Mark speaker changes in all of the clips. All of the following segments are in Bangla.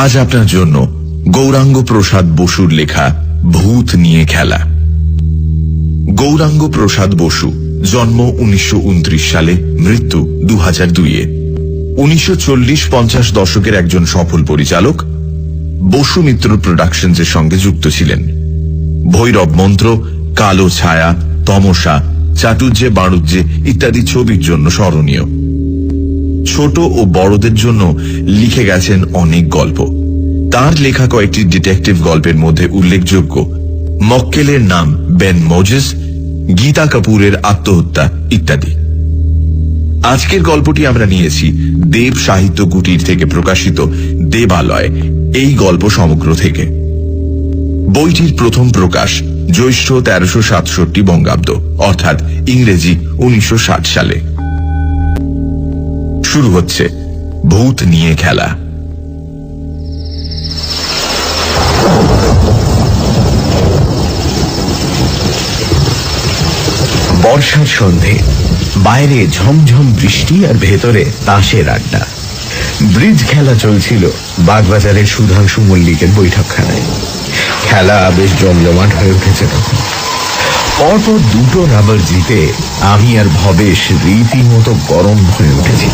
Speaker 1: আজ আপনার জন্য গৌরাঙ্গ প্রসাদ বসুর লেখা ভূত নিয়ে খেলা। গৌরাঙ্গ প্রসাদ বসু, জন্ম 1929 সালে, মৃত্যু 2002-এ। 1940-50 দশকের একজন সফল পরিচালক। বসু মিত্র প্রোডাকশনসের সঙ্গে যুক্ত ছিলেন। ভৈরব মন্ত্র, কালো ছায়া, তমসা, চাটুজ্জে বাড়ুজ্জে ইত্যাদি ছবির জন্য স্মরণীয়। ছোট ও বড়দের জন্য লিখে গেছেন অনেক গল্প। তার লেখা কয়েকটি ডিটেকটিভ গল্পের মধ্যে উল্লেখযোগ্য মক্কেলের নাম বেন মোজেস, গীতা কাপুরের আত্মহত্যা ইত্যাদি। আজকের গল্পটি আমরা নিয়েছি দেব সাহিত্য কুটির থেকে প্রকাশিত দেবালয় এই গল্প সমগ্র থেকে। বইটির প্রথম প্রকাশ জ্যৈষ্ঠ 1367 বঙ্গাব্দ, অর্থাৎ ইংরেজি 1960 সালে। শুরু হচ্ছে ভূত নিয়ে খেলা।
Speaker 2: বর্ষার সন্ধে, বাইরে ঝমঝম বৃষ্টি আর ভেতরে তাসের আড্ডা। ব্রিজ খেলা চলছিল বাগবাজারের সুধাংশু মল্লিকের বৈঠকখানায়। খেলা বেশ জমজমাট হয়ে উঠেছে তখন। পরপর দুটো রাবার জিতে আমি আর ভবেশ রীতিমতো গরম হয়ে উঠেছি।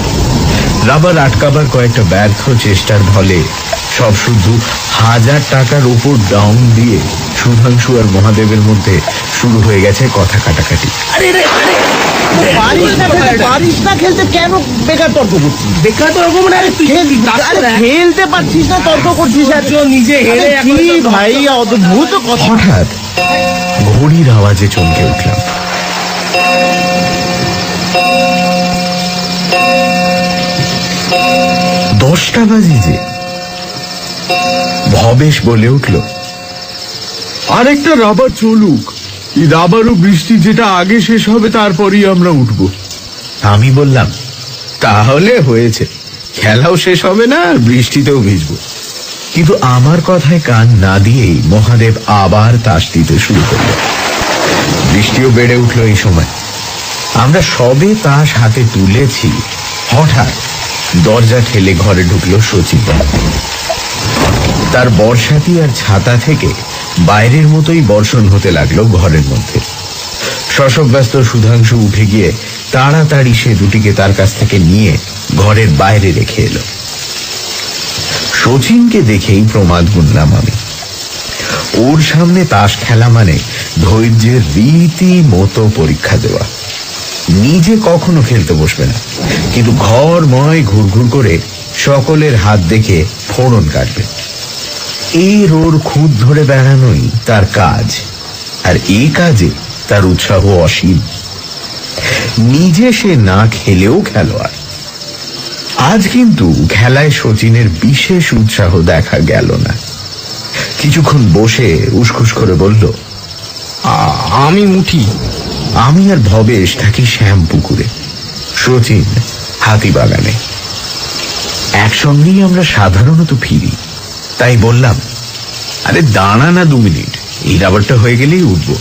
Speaker 2: রাবার আটকাবার কয়েকটা ব্যর্থ চেষ্টার ফলে সব শুধু 1000 টাকার উপর ডাউন দিয়ে সুধাংশু আর মহাদেবের মধ্যে শুরু হয়ে গেছে কথা কাটাকাটি।
Speaker 3: পারিস না খেলতে, কেন বেকার তর্ক করছিস?
Speaker 4: বেকার তর্ক মানে
Speaker 3: খেলতে পারছিস না, তর্ক করছিস
Speaker 4: নিজে হেরে।
Speaker 3: ভাই অদ্ভুত কথা।
Speaker 2: হঠাৎ ঘড়ির আওয়াজে চমকে উঠলাম। দশটা বাজে যে। ভবেশ বলে উঠল,
Speaker 5: আরেকটা রাবার চলুক, এই রাবার ও বৃষ্টি যেটা আগে শেষ হবে তারপরই আমরা উঠবো।
Speaker 2: আমি বললাম, তাহলে হয়েছে, খেলাও শেষ হবে না আর বৃষ্টিতেও ভিজবো। কিন্তু আমার কথায় কান না দিয়েই মহাদেব আবার তাস দিতে শুরু করল। বৃষ্টিও বেড়ে উঠল এই সময়। আমরা সবে তাস হাতে তুলেছি, হঠাৎ দরজা ঠেলে ঘরে ঢুকলো শচীন। তার বর্ষাতি আর ছাতা থেকে বাইরের মতোই বর্ষণ হতে লাগলো ঘরের মধ্যে। শশব্যস্ত সুধাংশু উঠে গিয়ে তাড়াতাড়ি সে দুটিকে তার কাছ থেকে নিয়ে ঘরের বাইরে রেখে এলো। শচীনকে দেখেই প্রমাদ গুনলাম আমি। ওর সামনে তাস খেলা মানে ধৈর্যের রীতিমতো পরীক্ষা দেওয়া। নিজে কখনো খেলতে বসবে না, কিন্তু ঘরময় ঘুরঘুর করে সকলের হাত দেখে ফোড়ন কাটবে। এর ওর খুঁত ধরে বেড়ানোই তার কাজ, আর এই কাজে তার উৎসাহ অসীম। নিজে সে না খেলেও খেলোয়াড়। আজ কিন্তু খেলায় শচীনের বিশেষ উৎসাহ দেখা গেল না। কিছুক্ষণ বসে উসখুস করে বলল,
Speaker 4: আমি মুঠি।
Speaker 2: আমি আর ভবেশ থাকি শ্যামপুকুরে, শচীন হাতিবাগানে। একসঙ্গেই আমরা সাধারণত ফিরি। তাই বললাম, আরে দাঁড়া না 2 মিনিট, এই রাবারটা হয়ে গেলেই উঠবো।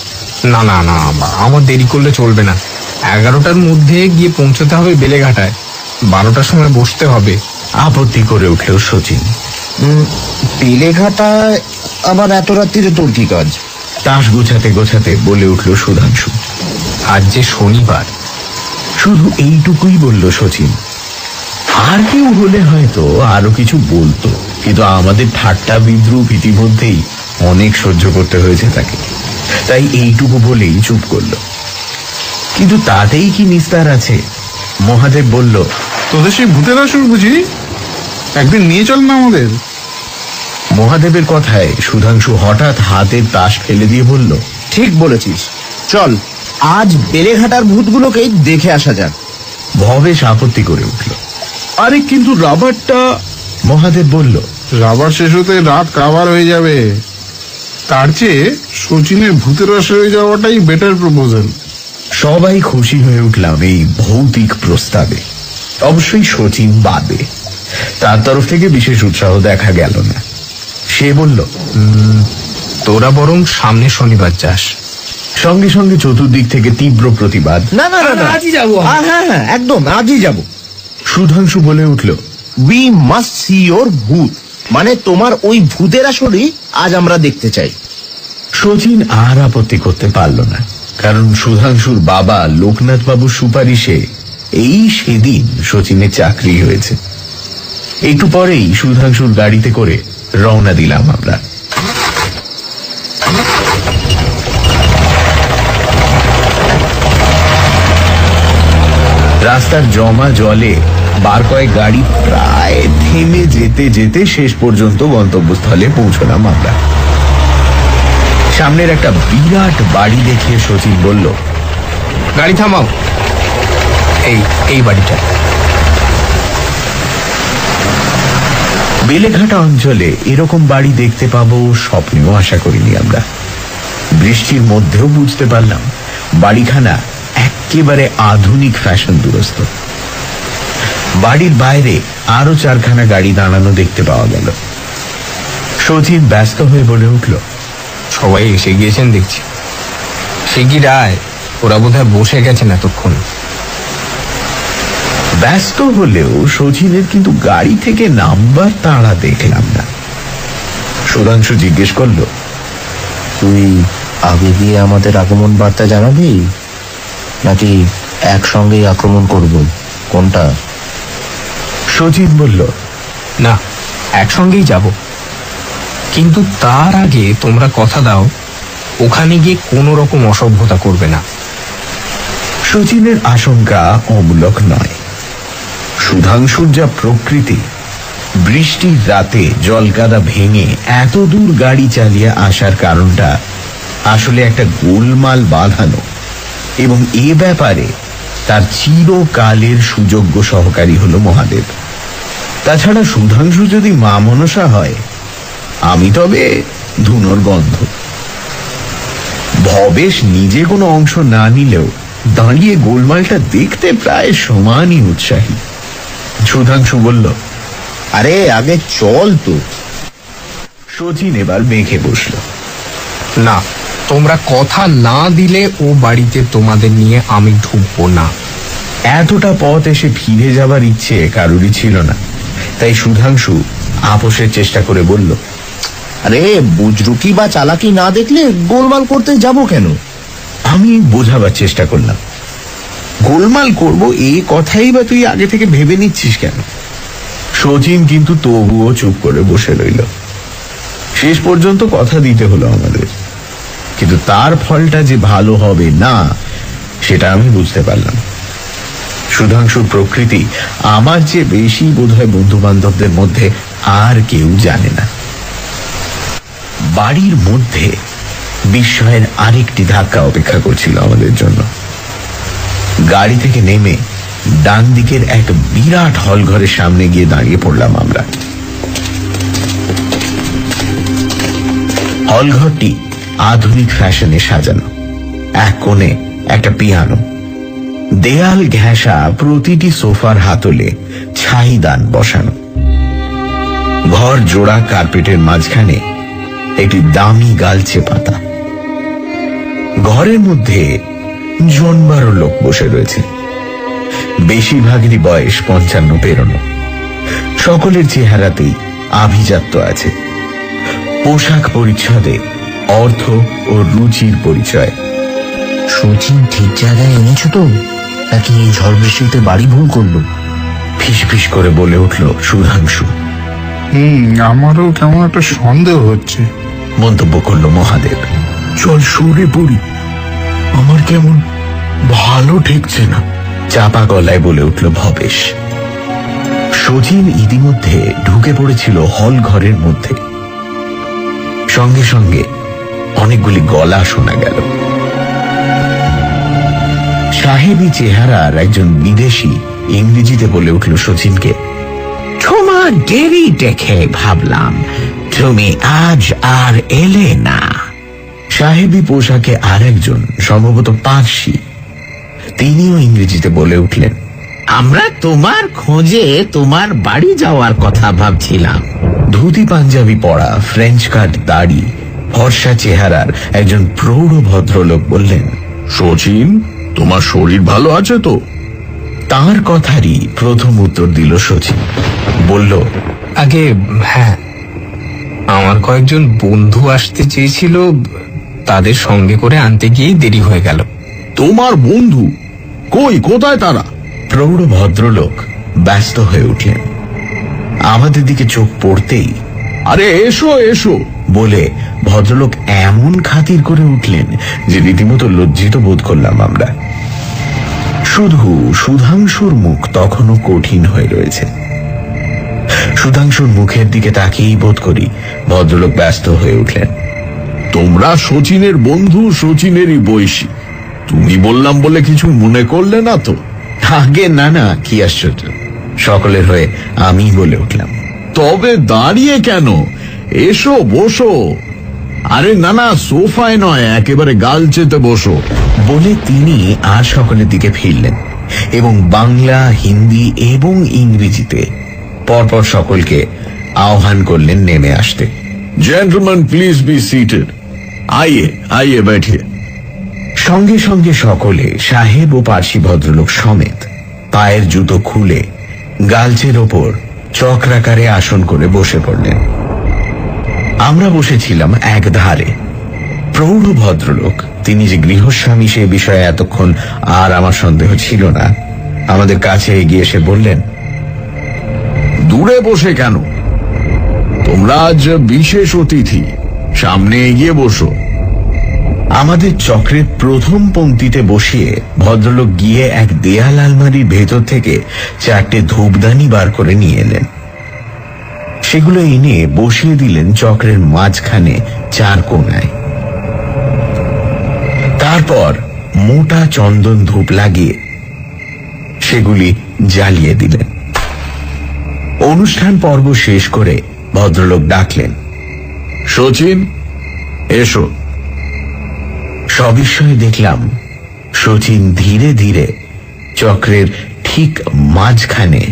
Speaker 4: না না না, আমার দেরি করলে চলবে না। 11টার মধ্যে গিয়ে পৌঁছতে হবে বেলেঘাটায়, 12টার সময় বসতে হবে।
Speaker 2: আপত্তি করে উঠল শচীন।
Speaker 3: বেলেঘাটায় আবার এত রাত্রিরে তোর কি কাজ?
Speaker 2: তাস গোছাতে গোছাতে বলে উঠল সুধাংশু,
Speaker 4: আজ যে শনিবার।
Speaker 2: শুধু এইটুকুই বলল শচীন। আর কেউ হলে হয়তো আরো কিছু বলতো, কিন্তু আমাদের ঠাট্টা বিদ্রুপ ইতিমধ্যেই অনেক সহ্য করতে হয়েছে তাকে। তাই এইটুকু বলেই চুপ করল। কিন্তু তাতেই কি নিস্তার আছে? মহাদেব বলল,
Speaker 5: তোদের সেই ভূতের আসর বুঝি? একদিন নিয়ে চল না আমাদের।
Speaker 2: মহাদেবের কথায় সুধাংশু হঠাৎ হাতের তাস ফেলে দিয়ে বলল,
Speaker 3: ঠিক বলেছিস, চল আজ বেলেঘাটার ভূতগুলোকেই দেখে আসা যাক।
Speaker 2: ভবেশ আপত্তি করে উঠল।
Speaker 5: আরে কিন্তু রাবারটা।
Speaker 2: মহাদেব বলল,
Speaker 5: রাবার শেষ হতে রাত কাবার হয়ে যাবে, তার চেয়ে শচীনের ভূতের আসর হয়ে যাওয়াটাই বেটার প্রপোজাল।
Speaker 2: সবাই খুশি হয়ে উঠলাম এই ভৌতিক প্রস্তাবে। অবশ্যই শচীন বাদে, তার তরফ থেকে বিশেষ উৎসাহ দেখা গেল না। সে বলল,
Speaker 4: তোরা বরং সামনে শনিবার যাস।
Speaker 2: সঙ্গে সঙ্গে চতুর্দিক থেকে তীব্র প্রতিবাদ।
Speaker 3: না না না,
Speaker 4: আজই যাবো।
Speaker 3: হ্যাঁ হ্যাঁ, একদম আজই যাব।
Speaker 2: সুধাংশু বলে উঠল,
Speaker 3: উই মাস্ট সি ইওর ভূত। মানে তোমার ওই ভূতের আসরই আজ আমরা দেখতে চাই।
Speaker 2: শচীন আর আপত্তি করতে পারল না, কারণ সুধাংশুর বাবা লোকনাথ বাবুর সুপারিশে এই সেদিন শচীনের চাকরি হয়েছে। একটু পরেই সুধাংশুর গাড়িতে করে রওনা দিলাম আমরা। রাস্তার জমা জলে বার কয়েক গাড়ি প্রায় থেমে যেতে যেতে শেষ পর্যন্ত গন্তব্যস্থলে পৌঁছলাম আমরা। সামনের একটা বিরাট বাড়ি দেখিয়ে শচীন বলল,
Speaker 4: গাড়ি থামাও, এই বাড়িটা।
Speaker 2: বেলেঘাটা অঞ্চলে এরকম বাড়ি দেখতে পাবো স্বপ্নেও আশা করিনি আমরা। বৃষ্টির মধ্যেও বুঝতে পারলাম বাড়িখানা একেবারে আধুনিক ফ্যাশন দুরস্ত। বাড়ির বাইরে আরো 4খানা গাড়ি দাঁড়ানো দেখতে পাওয়া গেল। শচীন ব্যস্ত হয়ে বলে উঠল,
Speaker 4: সবাই এসে গিয়েছেন দেখছি। শিগগির আয়, ওরা বোধহয় বসে গেছেন এতক্ষণ।
Speaker 2: ব্যস্ত হলেও শচীনের কিন্তু গাড়ি থেকে নামবার তাড়া দেখলাম না। সুধাংশু জিজ্ঞেস করলো,
Speaker 3: তুই আগে গিয়ে আমাদের আগমন বার্তা জানাবি, নাকি একসঙ্গেই আক্রমণ করব? কোনটা?
Speaker 2: শচীন বলল,
Speaker 4: না, একসঙ্গেই যাব, কিন্তু তার আগে তোমরা কথা দাও ওখানে গিয়ে কোনো রকম অসভ্যতা করবে না।
Speaker 2: শচীনের আশঙ্কা অমূলক নয়। সুধাংশুর যা প্রকৃতি, বৃষ্টির রাতে জলকাদা ভেঙে এত দূর গাড়ি চালিয়ে আসার কারণটা আসলে একটা গোলমাল বাঁধানো, এবং এ ব্যাপারে তার চিরকালের সুযোগ্য সহকারী হলো মহাদেব। তাছাড়া সুধাংশু যদি মা মনসা হয়, আমি তবে ধুনোর গন্ধ। ভবেশ নিজে কোনো অংশ না নিলেও দাঁড়িয়ে গোলমালটা দেখতে প্রায় সমানই উৎসাহী। সুধাংশু বলল,
Speaker 3: আরে আগে চল তো।
Speaker 2: শচীন এবার মেঘে বসল।
Speaker 4: না, তোমরা কথা না দিলে ও বাড়িতে তোমাদের নিয়ে আমি ঢুকবো না।
Speaker 2: এতটা পথ এসে ফিরে যাবার ইচ্ছে কারুরই ছিল না, তাই সুধাংশু আপোষের চেষ্টা করে বলল,
Speaker 3: আরে বুজরুকি বা চালাকি না দেখলে গোলমাল করতে যাব কেন?
Speaker 2: আমি বোঝাবার চেষ্টা করলাম, গোলমাল করব এই কথাই বা তুই আগে থেকে ভেবে নিচ্ছিস কেন? শচীন কিন্তু তবুও চুপ করে বসে রইল। শেষ পর্যন্ত কথা দিতে হলো আমাদের, কিন্তু তার ফলটা যে ভালো হবে না সেটা আমি বুঝতে পারলাম। সুধাংশুর প্রকৃতি আমার চেয়ে বেশি বোধহয় বন্ধু বান্ধবদের মধ্যে আর কেউ জানে না। বাড়ির মধ্যে বিস্ময়ের আরেকটি ধাক্কা অপেক্ষা করছিল আমাদের জন্য। গাড়ি থেকে নেমে ডান দিকের এক বিরাট হল ঘরের সামনে গিয়ে দাঁড়িয়ে পড়লাম আমরা। হল ঘরটি আধুনিক ফ্যাশনে সাজানো। এক কোণে একটা পিয়ানো, দেয়াল ঘেঁষা প্রতিটি সোফার হাতলে ছাইদান বসানো। ঘর জোড়া কার্পেটের মাঝখানে একটি দামি গালচে পাতা। ঘরের মধ্যে 12 লোক বসে রয়েছে। বেশিরভাগেরই বয়স 55 পেরোনো। সকলের চেহারাতেই আভিজাত্য আছে। পোশাক পরিচ্ছদে অর্থ ও রুচির পরিচয়।
Speaker 3: শচীন ঠিক জায়গায় এনেছো তো, নাকি এই ঝড় বৃষ্টিতে বাড়ি ভুল করলো?
Speaker 2: ফিসফিস করে বলে উঠল সুধাংশু।
Speaker 5: আমারও কেমন একটা সন্দেহ হচ্ছে।
Speaker 2: মন্তব্য করল মহাদেব।
Speaker 5: চল সরে পড়ি, আমার কেমন ভালো ঠেকছে না।
Speaker 2: চাপা গলায় বলে উঠল ভবেশ। শচীন ইতিমধ্যে ঢুকে পড়েছিল হল ঘরের মধ্যে। সঙ্গে সঙ্গে অনেকগুলি গলা শোনা গেল। সাহেবী চেহারার একজন বিদেশি ইংরেজিতে বলে উঠল শচীনকে, তোমার দেরি দেখে ভাবলাম তুমি আজ আর এলে না। সাহেবী পোশাকে আর একজন, সম্ভবত পার্সি, তিনিও ইংরেজিতে বলে উঠলেন, আমরা তোমার খোঁজে তোমার বাড়ি যাওয়ার কথা ভাবছিলাম। ধুতি পাঞ্জাবি পরা, ফ্রেঞ্চ কাট দাড়ি, ফর্সা চেহারার একজন প্রৌঢ় ভদ্রলোক বললেন,
Speaker 1: শচীন, তোমার শরীর ভালো আছে তো?
Speaker 2: তার কথারই প্রথম উত্তর দিল শচীন। বলল,
Speaker 4: আগে হ্যাঁ, আমার কয়েকজন বন্ধু আসতে চেয়েছিল, তাদের সঙ্গে করে আনতে গিয়েই দেরি হয়ে গেল।
Speaker 1: তোমার বন্ধু কোথায় তারা?
Speaker 2: প্রৌঢ় ভদ্রলোক ব্যস্ত হয়ে উঠলেন। আমাদের দিকে চোখ পড়তেই
Speaker 1: আরে এসো এসো
Speaker 2: বলে ভদ্রলোক এমন খাতির করে উঠলেন যে রীতিমতো লজ্জিত বোধ করলাম আমরা। শুধু সুধাংশুর মুখ তখনও কঠিন হয়ে রয়েছে। সুধাংশুর মুখের দিকে তাকিয়েই বোধ করি ভদ্রলোক ব্যস্ত হয়ে উঠলেন।
Speaker 1: তোমরা শচীনের বন্ধু, শচীনেরই বয়সী। তুমি বললাম বলে কিছু মনে করলে না তো?
Speaker 2: আগে না, কি আশ্চর্য, সকলের হয়ে আমি বলে উঠলাম।
Speaker 1: তবে দাঁড়িয়ে কেন? এসো বসো। আরে না, সোফায় নয়, একেবারে গালচেতে বসো।
Speaker 2: বলে তিনি আর সকলের দিকে ফিরলেন এবং বাংলা, হিন্দি এবং ইংরেজিতে পরপর সকলকে আহ্বান করলেন নেমে আসতে।
Speaker 1: Gentleman, please be seated. আইয়ে बैठिए।
Speaker 2: সঙ্গে সঙ্গে সকলে, সাহেব ও পার্সি ভদ্রলোক সমেত, পায়ের জুতো খুলে গালচের ওপর চক্রাকারে আসন করে বসে পড়লেন। আমরা বসেছিলাম এক ধারে। প্রৌঢ় ভদ্রলোক, তিনি যে গৃহস্বামী সে বিষয়ে এতক্ষণ আর আমার সন্দেহ ছিল না, আমাদের কাছে এগিয়ে এসে বললেন,
Speaker 1: দূরে বসে কেন? তোমরা আজ বিশেষ অতিথি, সামনে এগিয়ে বসো।
Speaker 2: আমাদের চক্রের প্রথম পংক্তিতে বসিয়ে ভদ্রলোক গিয়ে এক দেয়াল আলমারির ভেতর থেকে 4টে ধূপদানি বার করে নিয়ে এলেন। সেগুলো এনে বসিয়ে দিলেন চক্রের মাঝখানে 4 কোণায়। তারপর মোটা চন্দন ধূপ লাগিয়ে সেগুলি জ্বালিয়ে দিলেন। অনুষ্ঠান পর্ব শেষ করে ভদ্রলোক ডাকলেন,
Speaker 1: শচীন, এসো।
Speaker 2: সবিস্ময়ে দেখলাম শচীন ধীরে ধীরে চক্রের ঠিক মাঝখানে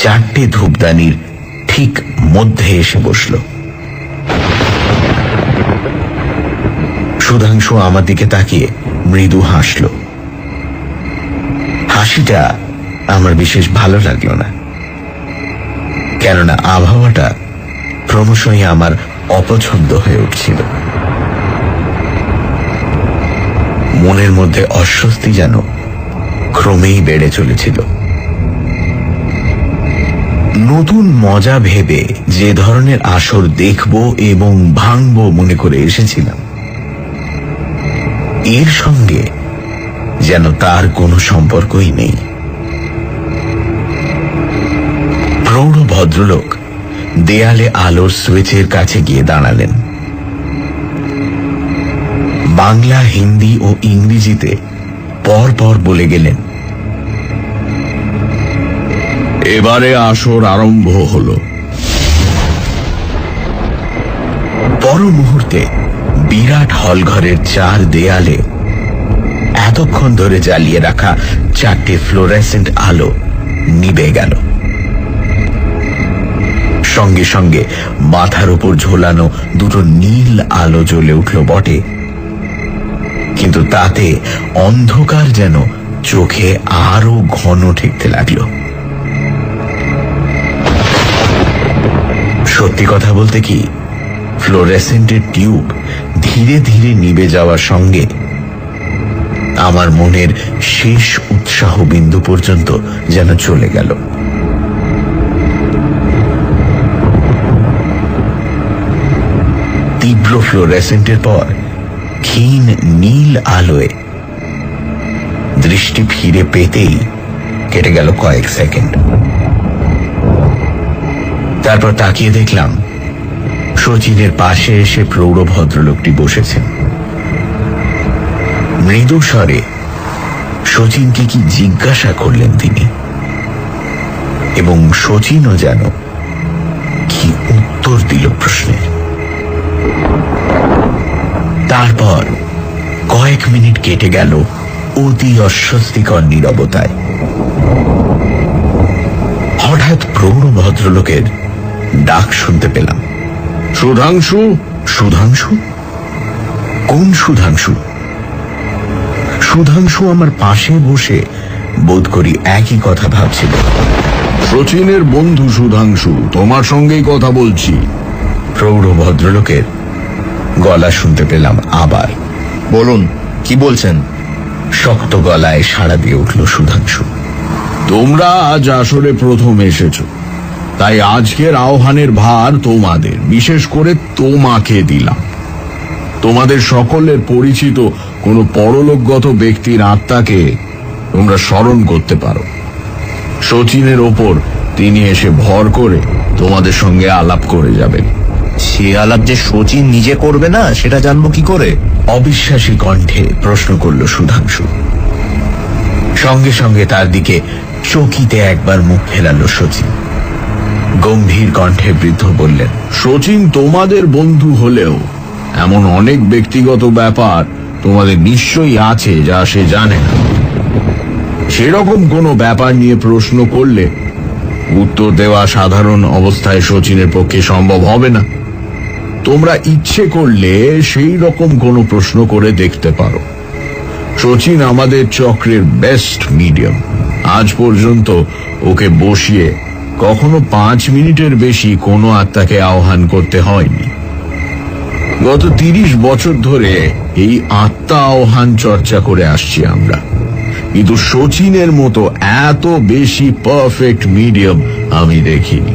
Speaker 2: 4টে ধূপদানির ঠিক মধ্যে এসে বসল। সুধাংশু আমার দিকে তাকিয়ে মৃদু হাসল। হাসিটা আমার বিশেষ ভালো লাগলো না, কেননা আবহাওয়াটা ক্রমশই আমার অপছন্দ হয়ে উঠছিল। মনের মধ্যে অস্বস্তি যেন ক্রমেই বেড়ে চলেছিল। নতুন মজা ভেবে যে ধরনের আসর দেখব এবং ভাঙব মনে করে এসেছিলাম, এর সঙ্গে যেন তার কোনো সম্পর্কই নেই। প্রৌঢ় ভদ্রলোক দেয়ালে আলোর সুইচের কাছে গিয়ে দাঁড়ালেন। বাংলা, হিন্দি ও ইংরেজিতে পর পর বলে গেলেন,
Speaker 1: এবারে আসর আরম্ভ হলো।
Speaker 2: পর মুহূর্তে বিরাট হলঘরের 4 দেয়ালে এতক্ষণ ধরে জ্বালিয়ে রাখা 4টে ফ্লোরেসেন্ট আলো নিভে গেল। সঙ্গে সঙ্গে মাথার উপর ঝোলানো 2টো নীল আলো জ্বলে উঠল বটে, কিন্তু তাতে অন্ধকার যেন চোখে আরো ঘন ঠেকতে লাগলো। সত্যি কথা বলতে কি, ফ্লোরেসেন্টের টিউব ধীরে ধীরে নিভে যাওয়ার সঙ্গে আমার মনের শেষ উৎসাহ বিন্দু পর্যন্ত যেন চলে গেল। তীব্র ফ্লোরেসেন্টের পর ক্ষীণ নীল আলোয় দৃষ্টি ফিরে পেতেই কেটে গেল কয়েক সেকেন্ড। তারপর তাকিয়ে দেখলাম শচীনের পাশে এসে প্রৌঢ় ভদ্রলোকটি বসেছেন। মৃদু স্বরে শচীনকে কি জিজ্ঞাসা করলেন তিনি, এবং শচীনও যেন কি উত্তর দিল প্রশ্নের। তারপর কয়েক মিনিট কেটে গেল অতি অস্বস্তিকর নীরবতায়। হঠাৎ প্রৌঢ় ভদ্রলোকের ডাক শুনতে পেলাম,
Speaker 1: সুধাংশু।
Speaker 2: সুধাংশু? কোন সুধাংশু? সুধাংশু আমার পাশে বসে বোধ করি একই কথা ভাবছিল।
Speaker 1: শচীনের বন্ধু সুধাংশু, তোমার সঙ্গেই কথা বলছি।
Speaker 2: প্রৌঢ় ভদ্রলোকের গলা শুনতে পেলাম আবার।
Speaker 6: বলুন, কি বলছেন?
Speaker 2: শক্ত গলায় সাড়া দিয়ে উঠল সুধাংশু।
Speaker 1: তোমরা আজ আসরে প্রথম এসেছো, তাই আজকের আহ্বানের ভার তোমাদের, বিশেষ করে তোমাকে দিলাম। তোমাদের সকলের পরিচিত কোনো পরলোকগত ব্যক্তির আত্মাকে তোমরা স্মরণ করতে পারো। শচীনের ওপর তিনি এসে ভর করে তোমাদের সঙ্গে আলাপ করে যাবেন।
Speaker 6: সে আলাপ যে শচীন নিজে করবে না, সেটা জানবো কি করে?
Speaker 2: অবিশ্বাসী কণ্ঠে প্রশ্ন করল সুধাংশু। সঙ্গে সঙ্গে তার দিকে চকিতে একবার মুখ ফেরালো শচীন। গম্ভীর কণ্ঠে বৃদ্ধ বললেন,
Speaker 1: শচীন তোমাদের বন্ধু হলেও এমন অনেক ব্যক্তিগত ব্যাপার তোমাদের নিশ্চয়ই আছে যা সে জানে না। সেরকম কোনো ব্যাপার নিয়ে প্রশ্ন করলে উত্তর দেওয়া সাধারণ অবস্থায় শচীনের পক্ষে সম্ভব হবে না। তোমরা ইচ্ছে করলে সেই রকম কোনো প্রশ্ন করে দেখতে পারো। শচীন আমাদের চক্রের বেস্ট মিডিয়াম। আজ পর্যন্ত ওকে বসিয়ে কখনো 5 মিনিটের বেশি কোনো আত্মাকে আহ্বান করতে হয়নি। গত 30 বছর ধরে এই আত্মা আহ্বান চর্চা করে আসছি আমরা, কিন্তু শচীনের মতো এত বেশি পারফেক্ট মিডিয়াম আমি দেখিনি।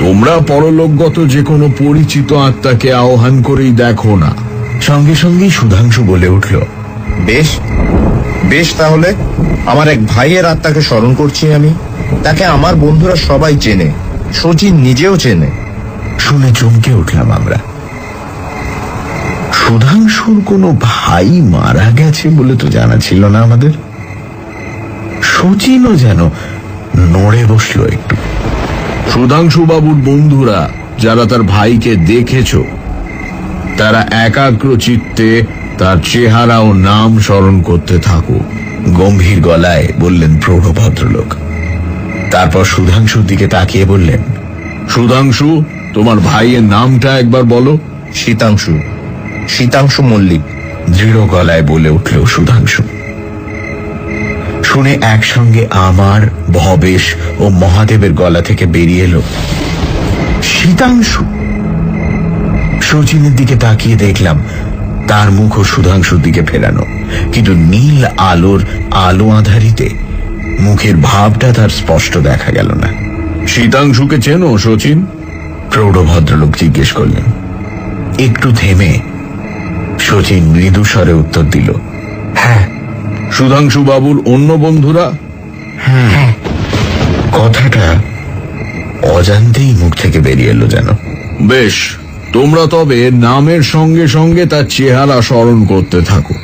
Speaker 1: তোমরা পরলোকগত যে কোনো পরিচিত আত্মাকে আহ্বান করেই দেখো না।
Speaker 2: সঙ্গে সঙ্গেই সুধাংশু বলে উঠল,
Speaker 6: বেশ বেশ, তাহলে আমার এক ভাইয়ের আত্মাকে স্মরণ করছি আমি। তাকে আমার বন্ধুরা সবাই চেনে, শচীন নিজেও চেনে।
Speaker 2: শুনে চমকে উঠলাম আমরা। সুধাংশুর কোনো ভাই মারা গেছে বলে তো জানা ছিল না আমাদের। শচীনও যেন নড়ে বসলো একটু।
Speaker 1: সুধাংশু বাবুর বন্ধুরা যারা তার ভাইকে দেখেছ, তারা একাগ্র চিত্তে তার চেহারা ও নাম স্মরণ করতে থাকো,
Speaker 2: গম্ভীর গলায় বললেন প্রৌঢ় ভদ্রলোক। তারপর সুধাংশুর দিকে তাকিয়ে বললেন,
Speaker 1: সুধাংশু, তোমার ভাইয়ের নামটা একবার বলো।
Speaker 6: শীতাংশু, শীতাংশু মল্লিক।
Speaker 2: দৃঢ় গলায় বলে উঠল সুধাংশু। শুনে একসঙ্গে আমার, ভবেশ ও মহাদেবের গলা থেকে বেরিয়ে এলো, শীতাংশু। শচীনের দিকে তাকিয়ে দেখলাম তার মুখও সুধাংশুর দিকে ফেরানো, কিন্তু নীল আলোর আলো আধারিতে মুখের ভাবটা তার স্পষ্ট দেখা গেল না।
Speaker 1: শীতাংশুকে চেনো শচীন?
Speaker 2: প্রৌঢ় ভদ্রলোক জিজ্ঞেস করলেন। একটু থেমে শচীন মৃদু স্বরে উত্তর দিল, হ্যাঁ।
Speaker 1: সুধাংশু বাবুর অন্য বন্ধুরা?
Speaker 2: হ্যাঁ। কথাটা অজান্তেই মুখ থেকে বেরিয়ে এলো যেন।
Speaker 1: বেশ, তোমরা তবে নামের সঙ্গে সঙ্গে তার চেহারা স্মরণ করতে থাকো,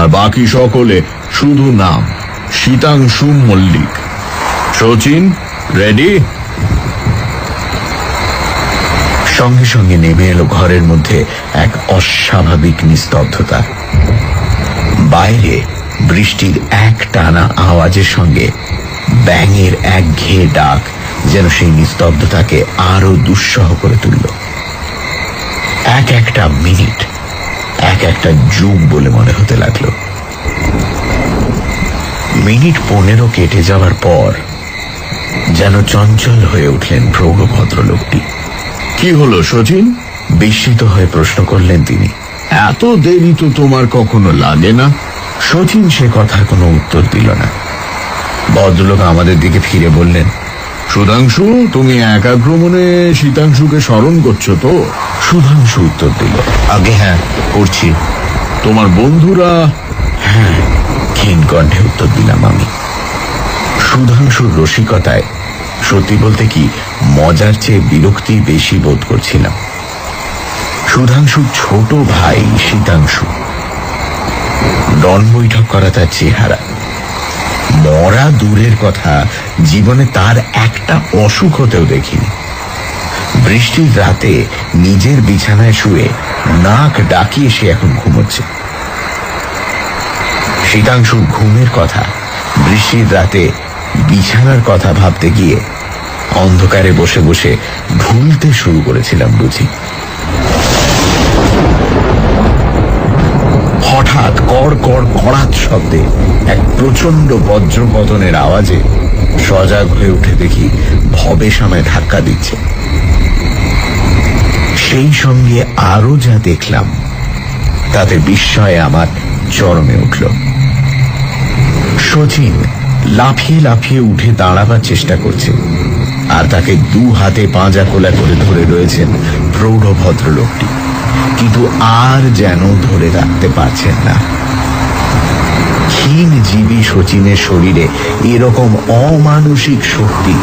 Speaker 1: আর বাকি সকলে শুধু নাম, শীতাংশু মল্লিক। শচীন, রেডি?
Speaker 2: সঙ্গে সঙ্গে নেমে এলো ঘরের মধ্যে এক অস্বাভাবিক নিস্তব্ধতা। বাইরে বৃষ্টির এক টানা আওয়াজের সঙ্গে ব্যাঙের একঘেয়ে ডাক যেন সেই নিস্তব্ধতাকে আরো দুঃসহ করে তুলল। এক একটা মিনিট এক একটা যুগ বলে মনে হতে লাগলো। মিনিট 15 কেটে যাওয়ার পর যেন চঞ্চল হয়ে উঠলেন প্রৌঢ় ভদ্রলোকটি।
Speaker 1: কি হলো শচীন?
Speaker 2: বিস্মিত হয়ে প্রশ্ন করলেন তিনি।
Speaker 1: এত দেরি তো তোমার কখনো লাগে না।
Speaker 2: শচীন সে কথার কোনো উত্তর দিল না। ভদ্রলোক আমাদের দিকে ফিরে বললেন,
Speaker 1: সুধাংশু, তুমি একাগ্র মনে শীতাংশুকে স্মরণ করছো তো?
Speaker 2: সুধাংশু উত্তর দিল,
Speaker 6: আগে হ্যাঁ, করছি।
Speaker 1: তোমার বন্ধুরা?
Speaker 2: হ্যাঁ, ক্ষীণ কণ্ঠে উত্তর দিলাম আমি। সুধাংশুর রসিকতায় সত্যি বলতে কি মজার চেয়ে বিরক্তি বেশি বোধ করছিলাম। সুধাংশুর ছোট ভাই শীতাংশু, ডন বৈঠক করা তার চেহারা, মরা দূরের কথা জীবনে তার একটা অসুখ হতেও দেখিনি। বৃষ্টির রাতে নিজের বিছানায় শুয়ে নাক ডাকিয়ে সে এখন ঘুমোচ্ছে। শীতাংশুর ঘুমের কথা, বৃষ্টির রাতে বিছানার কথা ভাবতে গিয়ে অন্ধকারে বসে বসে ভুলতে শুরু করেছিলাম বুঝি। হঠাৎ কড় কড় কড়াত শব্দে এক প্রচন্ড বজ্রপতনের আওয়াজে সজাগ হয়ে উঠে দেখি ভবেশ আমায় ধাক্কা দিচ্ছে। সেই সঙ্গে আরো যা দেখলাম তাতে বিস্ময়ে আমার চরমে উঠল। শচীন লাফিয়ে লাফিয়ে উঠে দাঁড়াবার চেষ্টা করছে, আর তাকে দু হাতে পাঁজা কোলা করে ধরে রয়েছেন প্রৌঢ় ভদ্রলোকটি, কিন্তু আর যেন ধরে রাখতে পারছেন না। ক্ষীণজীবী শচীনের শরীরে এরকম অমানসিক শক্তি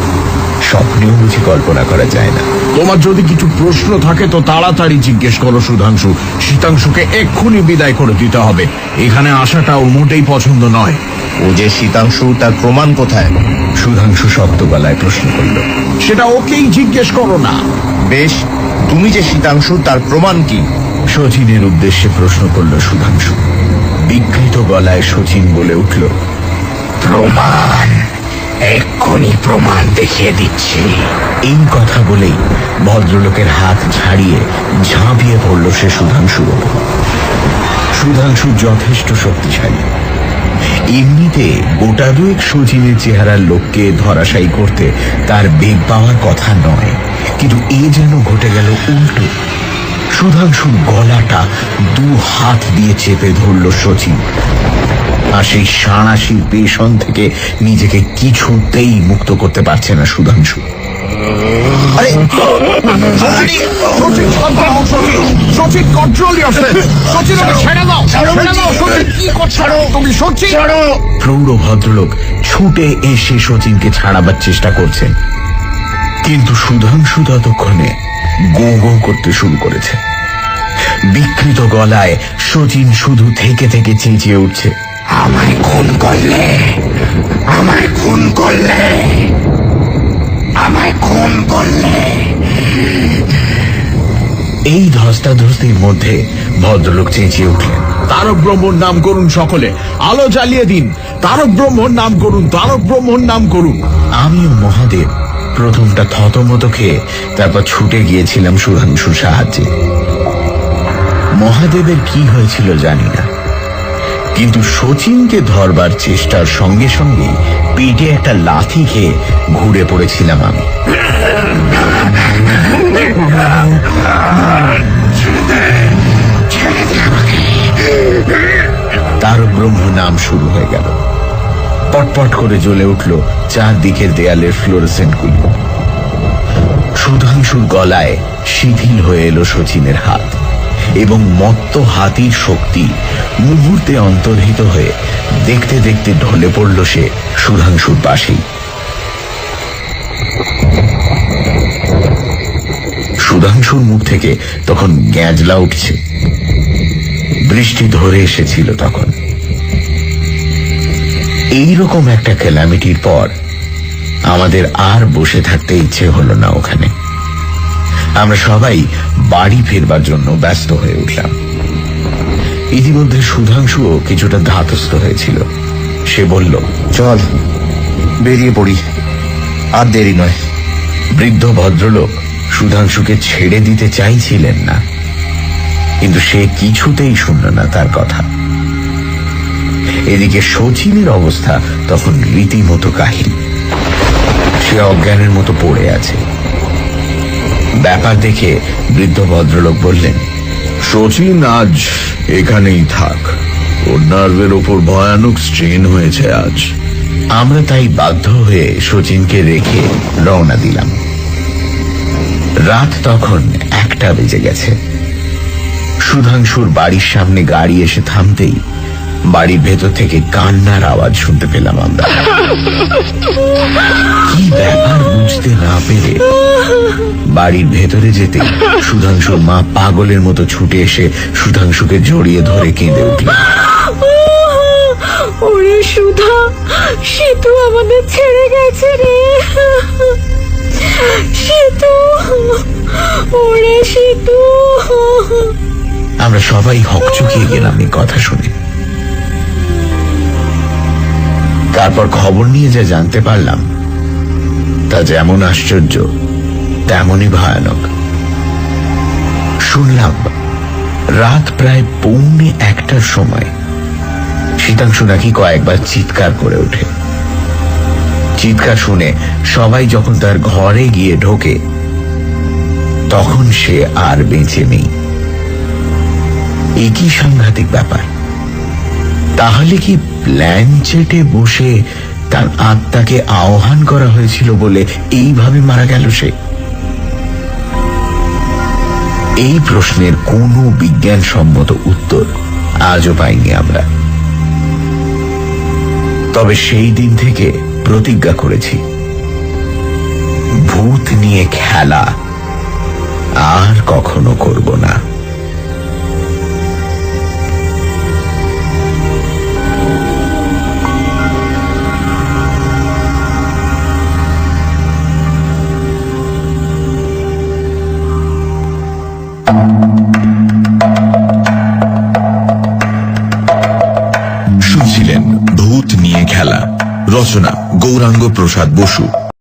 Speaker 2: স্বপ্নেও বুঝি কল্পনা করা যায় না।
Speaker 1: তোমার যদি কিছু প্রশ্ন থাকে তো তাড়াতাড়ি জিজ্ঞেস করো সুধাংশু। শীতাংশুকে এক্ষুনি বিদায় করে দিতে হবে, এখানে আসাটা ওর মোটেই পছন্দ নয়।
Speaker 6: ও যে শীতাংশু, তার প্রমাণ কোথায়?
Speaker 2: সুধাংশু শক্ত গলায় প্রশ্ন করল।
Speaker 1: সেটা ওকেই জিজ্ঞেস করো না।
Speaker 6: বেশ, তুমি যে শীতাংশু তার প্রমাণ কি?
Speaker 2: শচীনের উদ্দেশ্যে প্রশ্ন করল সুধাংশু। বিকৃত গলায় শচীন বলে উঠল, প্রমাণ, এক্ষুনি প্রমাণ দেখিয়ে দিচ্ছি। এই কথা বলেই ভদ্রলোকের হাত ছাড়িয়ে ঝাঁপিয়ে পড়ল সে সুধাংশুর ওপর। সুধাংশু যথেষ্ট শক্তিশালী, এমনিতে গোটা দুয়েক শচীনের চেহারার লোককে ধরাশায়ী করতে তার বেগ পাওয়ার কথা নয়, কিন্তু এ যেন ঘটে গেল উল্টো। সুধাংশুর গলাটা দু হাত দিয়ে চেপে ধরল শচীন, আর সেই সাঁড়াশির পেছন থেকে নিজেকে কিছুতেই মুক্ত করতে পারছে না সুধাংশু।
Speaker 6: আরে
Speaker 1: সচিন, কন্ট্রোল ইয়োরসেলফ। সচিন, ওকে ছেড়ে দাও, ছেড়ে দাও। সচিন, কি করছো তুমি? সচিন,
Speaker 2: প্রৌঢ় ভদ্রলোক ছুটে এসে শচীনকে ছাড়াবার চেষ্টা করছেন, কিন্তু সুধাংশু ততক্ষণে গো গো করতে শুরু করেছে। বিকৃত গলায় শচীন শুধু থেকে থেকে চেঁচিয়ে উঠছে, আমায় খুন করলে, আমায় খুন করলে, আমায় খুন করলে। এই ধস্তাধস্তির মধ্যে ভদ্রলোক চেঁচিয়ে উঠলেন,
Speaker 1: তারক ব্রহ্মর নাম করুন সকলে, আলো জ্বালিয়ে দিন। তারক ব্রহ্মর নাম করুন, তারক ব্রহ্মর নাম করুন।
Speaker 2: আমিও মহাদেব প্রথমটা থতমত খেয়ে তারপর ছুটে গিয়েছিলাম সুধাংশুর সাহায্যে। মহাদেবের কি হয়েছিল জানি না, কিন্তু শচীনকে ধরবার চেষ্টার সঙ্গে সঙ্গে পেটে একটা লাথি খেয়ে ঘুরে পড়েছিলাম আমি। তারক ব্রহ্ম নাম শুরু হয়ে গেল। পটপট করে জ্বলে উঠল চারদিকের দেয়ালের ফ্লোরোসেন্টগুলি। সুধাংশুর গলায় শিথিল হয়ে এলো শচীনের হাত, এবং মত্ত হাতির শক্তি মুহূর্তে অন্তর্হিত হয়ে দেখতে দেখতে ঢলে পড়ল সে সুধাংশুর পাশেই। সুধাংশুর মুখ থেকে তখন গ্যাঁজলা উঠছে। বৃষ্টি ধরে এসেছিল তখন। এইরকম একটা ক্যালামিটির পর আমাদের আর বসে থাকতে ইচ্ছে হলো না ওখানে। আমরা সবাই বাড়ি ফেরবার জন্য ব্যস্ত হয়ে উঠলাম। ইতিমধ্যে সুধাংশুও কিছুটা ধাতস্থ হয়েছিল। সে বলল,
Speaker 6: চল বেরিয়ে পড়ি, আর দেরি নয়।
Speaker 2: বৃদ্ধ ভদ্রলোক সুধাংশুকে ছেড়ে দিতে চাইছিলেন না, কিন্তু সে কিছুতেই শুনল না তার কথা। এদিকে শচীনের অবস্থা তখন রীতিমতো কাহিল। সে অজ্ঞানের মতো পড়ে আছে। ব্যাপার দেখে বৃদ্ধ ভদ্রলোক বললেন,
Speaker 1: শচীন আজ এখানেই থাক, ওর নার্ভের ওপর ভয়ানক স্ট্রেন হয়েছে আজ।
Speaker 2: আমরা তাই বাধ্য হয়ে শচীনকে রেখে রওনা দিলাম। রাত তখন 1টা বেজে গেছে। সুধাংশুর বাড়ির সামনে গাড়ি এসে থামতেই বাড়ির ভেতর থেকে কান্নার আওয়াজ শুনতে পেলাম আমরা। কি ব্যাপার বুঝতে না পেরে বাড়ির ভেতরে যেতে সুধাংশুর মা পাগলের মতো ছুটে এসে সুধাংশুকে জড়িয়ে ধরে কেঁদে উঠল।
Speaker 7: ওরে সুধা, সেতু আমাদের ছেড়ে গেছে রে। সেতু, ওরে সেতু।
Speaker 2: আমরা সবাই হকচকিয়ে গেলাম এই কথা শুনে। তারপর খবর নিয়ে যা জানতে পারলাম তা যেমন আশ্চর্য তেমনই ভয়ানক। শুনলাম রাত প্রায় 1:45টার সময় শীতাংশু নাকি কয়েকবার চিৎকার করে ওঠে। চিৎকার শুনে সবাই যখন তার ঘরে গিয়ে ঢোকে তখন সে আর বেঁচে নেই। একই সাংঘাতিক ব্যাপার। তাহলে কি প্ল্যানচেটে বসে তার আত্মাকে আহ্বান করা হয়েছিল বলে এইভাবে মারা গেল সে? এই প্রশ্নের কোনো বিজ্ঞানসম্মত উত্তর আজও পাইনি আমরা। তবে সেই দিন থেকে প্রতিজ্ঞা করেছি, ভূত নিয়ে খেলা আর কখনো করব না।
Speaker 1: শুনছিলেন ভূত নিয়ে খেলা, রচনা গৌরাঙ্গ প্রসাদ বসু,